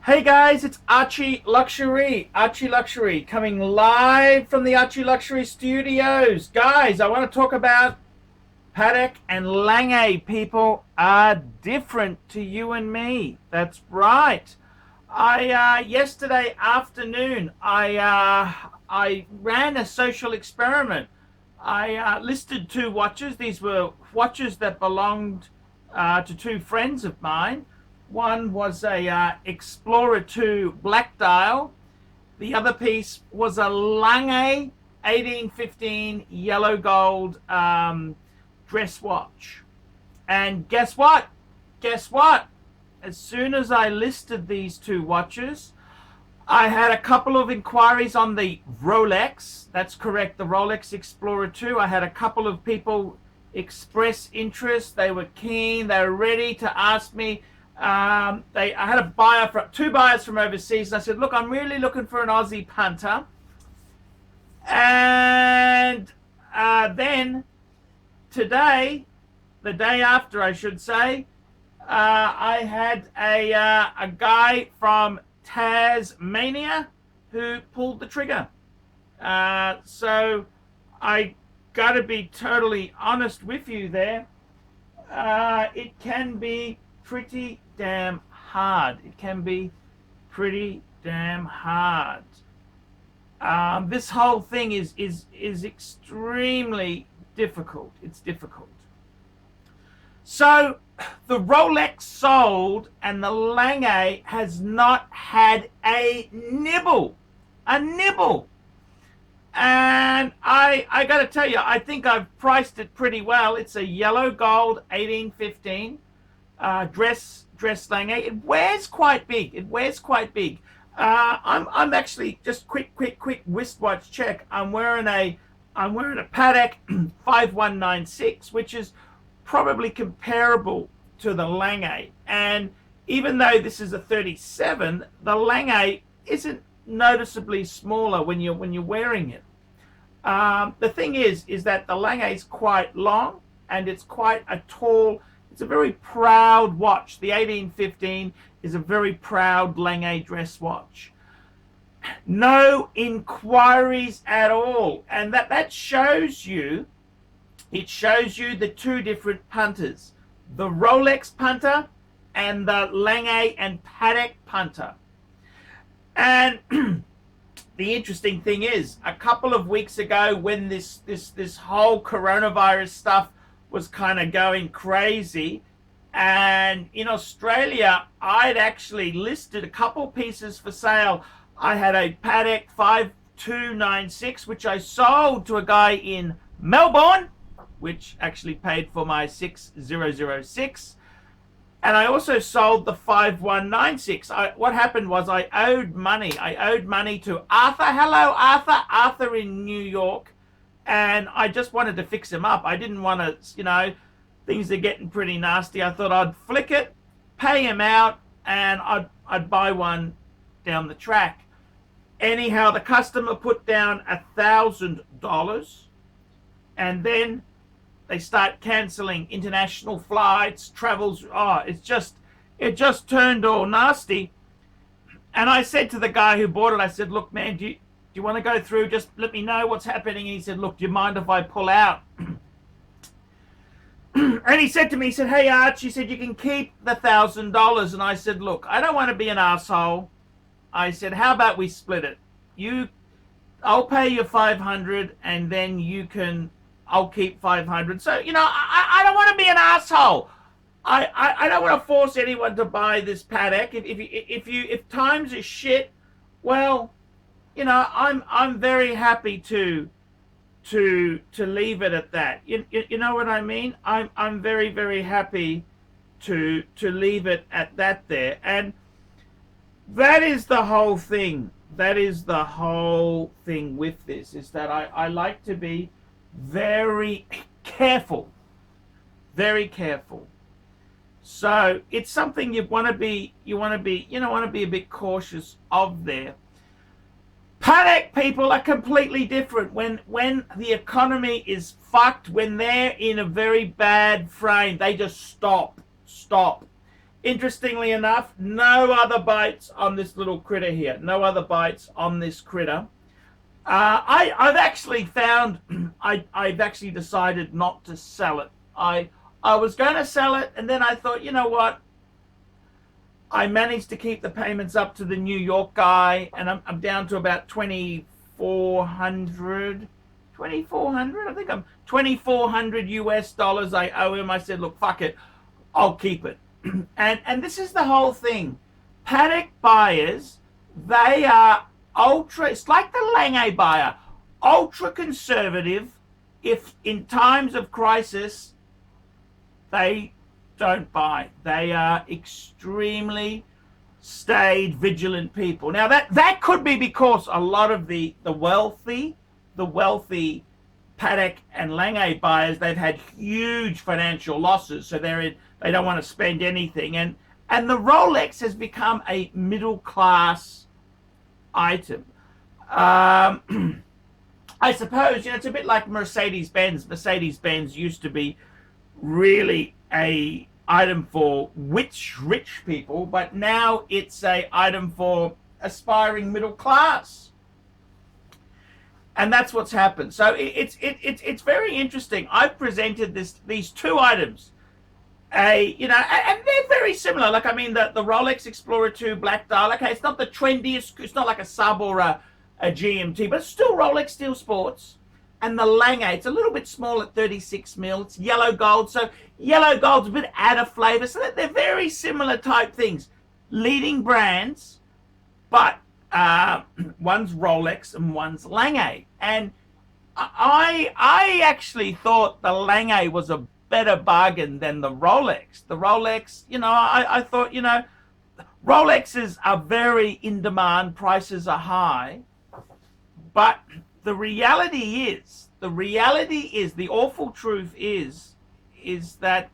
Hey guys, it's ArchieLuxury coming live from the ArchieLuxury studios. Guys, I want to talk about Patek and Lange. People are different to you and me. That's right. I yesterday afternoon I ran a social experiment. I listed two watches. These were watches that belonged to two friends of mine. One was a Explorer 2 black dial. The other piece was a Lange 1815 yellow gold dress watch. And guess what? Guess what? As soon as I listed these two watches, I had a couple of inquiries on the Rolex. That's correct, the Rolex Explorer 2. I had a couple of people express interest. They were keen. They were ready to ask me. I had two buyers from overseas, and I said, look, I'm really looking for an Aussie punter. And then today, the day after I should say, I had a guy from Tasmania who pulled the trigger. So I got to be totally honest with you there. It can be pretty damn hard. It can be pretty damn hard. This whole thing is extremely difficult. It's difficult. So the Rolex sold and the Lange has not had a nibble. A nibble. And I got to tell you, I think I've priced it pretty well. It's a yellow gold 1815 dress Lange. It wears quite big. It wears quite big. I'm actually just quick wristwatch check. I'm wearing a Patek 5196, which is probably comparable to the Lange. And even though this is a 37, the Lange isn't noticeably smaller when you're wearing it. The thing is that the Lange is quite long and it's quite a tall. It's a very proud watch. The 1815 is a very proud Lange dress watch. No inquiries at all, and that shows you. It shows you the two different punters, the Rolex punter and the Lange and Patek punter. And the interesting thing is, a couple of weeks ago, when this whole coronavirus stuff was kind of going crazy, and in Australia, I'd actually listed a couple pieces for sale. I had a Patek 5296, which I sold to a guy in Melbourne, which actually paid for my 6006. And I also sold the 5196. What happened was I owed money. I owed money to Arthur. Hello, Arthur. Arthur in New York. And I just wanted to fix him up. I didn't want to, things are getting pretty nasty. I thought I'd flick it, pay him out, and I'd buy one down the track. Anyhow, the customer put down $1,000, and then they start canceling international flights, travels. It just turned all nasty. And I said to the guy who bought it, I said, look, man, do you want to go through? Just let me know what's happening. And he said, look, do you mind if I pull out? And he said to me, he said, hey, Arch, he said, you can keep the $1,000. And I said, look, I don't want to be an asshole. I said, how about we split it? I'll pay you $500, and then I'll keep $500. So, I don't want to be an asshole. I don't want to force anyone to buy this Patek. If times are shit, well, I'm very happy to leave it at that. You know what I mean? I'm very, very happy to leave it at that there. And that is the whole thing. That is the whole thing with this, is that I like to be very careful. Very careful. So it's something you want to be a bit cautious of there. Patek people are completely different. When the economy is fucked, when they're in a very bad frame, they just stop. Interestingly enough, no other bites on this little critter here. No other bites on this critter. I've actually found, I've actually decided not to sell it. I was going to sell it, and then I thought, you know what? I managed to keep the payments up to the New York guy, and I'm down to about 2,400. 2,400? I think I'm 2,400 US dollars I owe him. I said, look, fuck it. I'll keep it. And this is the whole thing. Patek buyers, they are ultra, it's like the Lange buyer, ultra conservative. If in times of crisis, they don't buy. They are extremely staid, vigilant people. Now that could be because a lot of the wealthy Patek and Lange buyers, they've had huge financial losses, so they don't want to spend anything. And the Rolex has become a middle class item. I suppose, it's a bit like Mercedes-Benz. Mercedes-Benz used to be really a item for rich people, but now it's a item for aspiring middle class. And that's what's happened. So it's very interesting. I've presented these two items, and they're very similar. Like, I mean, the Rolex Explorer 2 black dial. Okay, it's not the trendiest. It's not like a sub or a GMT, but it's still Rolex Steel Sports. And the Lange, it's a little bit small at 36 mil. It's yellow gold, so yellow gold's a bit add of flavor. So they're very similar type things. Leading brands, but one's Rolex and one's Lange. And I actually thought the Lange was a better bargain than the Rolex. The Rolex, I thought, Rolexes are very in demand, prices are high, but the reality is, the awful truth is that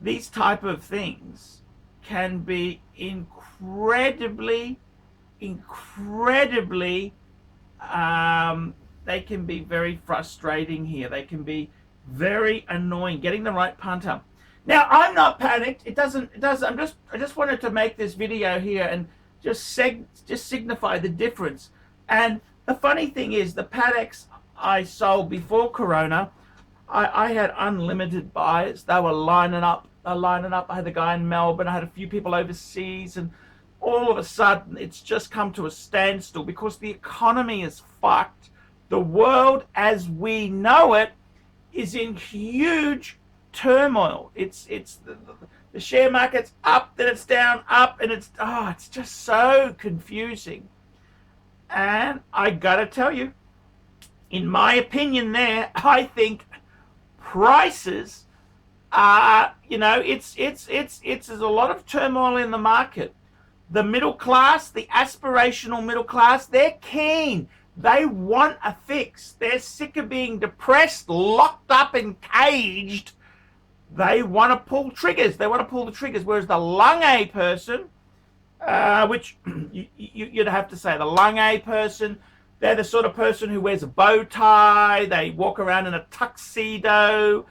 these type of things can be incredibly, they can be very frustrating here. They can be very annoying. Getting the right punter. Now, I'm not panicked. I just wanted to make this video here and just signify the difference. And the funny thing is, the Pateks I sold before Corona, I had unlimited buyers. They were lining up. I had a guy in Melbourne. I had a few people overseas, and all of a sudden, it's just come to a standstill because the economy is fucked. The world as we know it is in huge turmoil. It's the share market's up, then it's down, up, and it's just so confusing. And I gotta tell you, in my opinion, I think prices are, there's a lot of turmoil in the market. The middle class, the aspirational middle class, they're keen. They want a fix. They're sick of being depressed, locked up and caged. They want to pull triggers. Whereas the Lange person, which you'd have to say, the Lange person, they're the sort of person who wears a bow tie. They walk around in a tuxedo.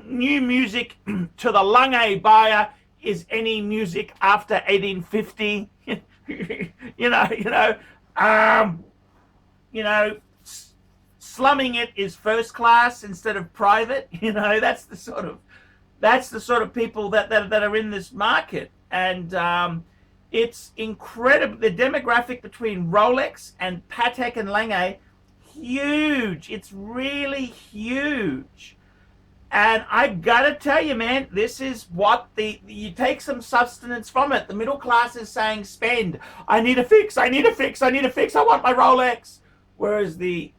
New music to the Lange buyer is any music after 1850. Slumming it is first class instead of private. That's the sort of people that are in this market. And it's incredible. The demographic between Rolex and Patek and Lange, huge. It's really huge. And I gotta tell you, man, this is what you take some sustenance from it. The middle class is saying, spend. I need a fix. I want my Rolex. Whereas the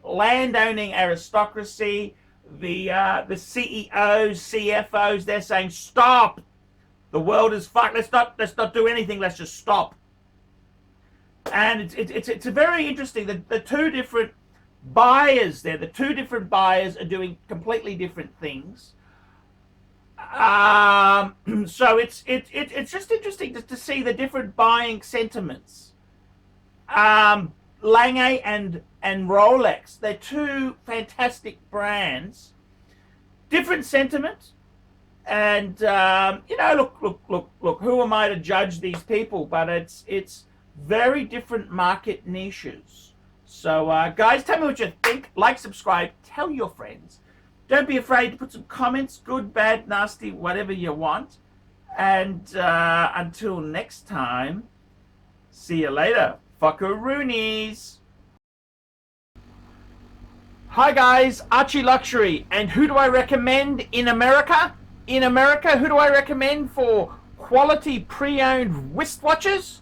landowning aristocracy, the CEOs, CFOs, they're saying, stop. The world is fucked. Let's not do anything. Let's just stop. And it's very interesting. The two different buyers there, the two different buyers are doing completely different things. So it's just interesting to see the different buying sentiments. Lange and Rolex, they're two fantastic brands. Different sentiments, And look. Who am I to judge these people? But it's very different market niches. So, guys, tell me what you think. Like, subscribe, tell your friends. Don't be afraid to put some comments, good, bad, nasty, whatever you want. And until next time, see you later, fuckaroonies. Hi guys, ArchieLuxury, and who do I recommend in America? In America, who do I recommend for quality pre-owned wristwatches?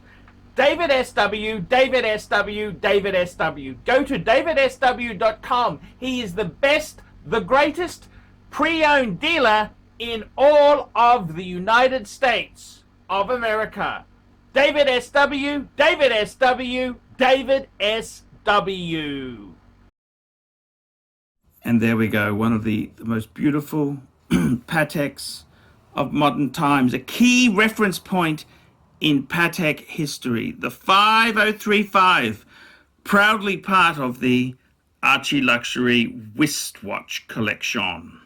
David SW, David SW, David SW. Go to davidsw.com. He is the best, the greatest pre-owned dealer in all of the United States of America. David SW, David SW, David SW. And there we go, one of the most beautiful Pateks of modern times, a key reference point in Patek history, the 5035, proudly part of the ArchieLuxury wristwatch collection.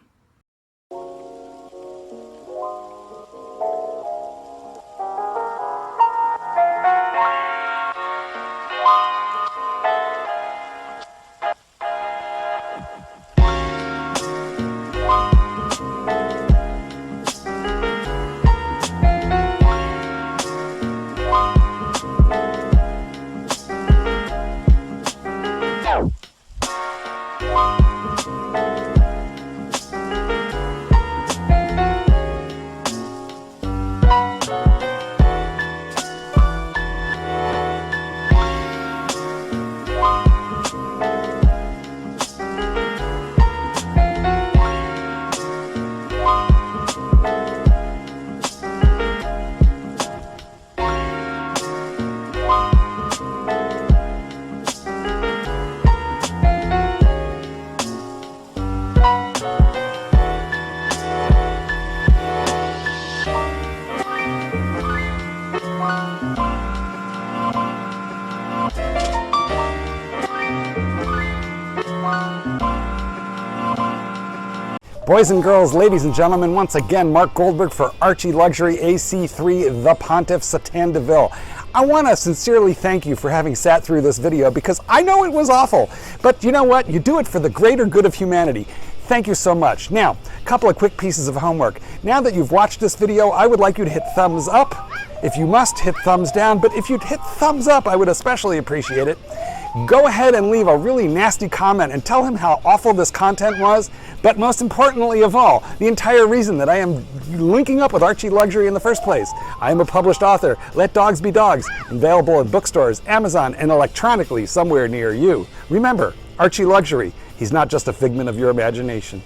Boys and girls, ladies and gentlemen, once again, Mark Goldberg for ArchieLuxury AC3, the Pontiff Satan de Ville. I want to sincerely thank you for having sat through this video because I know it was awful, but you know what? You do it for the greater good of humanity. Thank you so much. Now, a couple of quick pieces of homework. Now that you've watched this video, I would like you to hit thumbs up. If you must, hit thumbs down, but if you'd hit thumbs up, I would especially appreciate it. Go ahead and leave a really nasty comment and tell him how awful this content was, but most importantly of all, the entire reason that I am linking up with ArchieLuxury in the first place. I am a published author, Let Dogs Be Dogs, available in bookstores, Amazon, and electronically somewhere near you. Remember, ArchieLuxury, he's not just a figment of your imagination.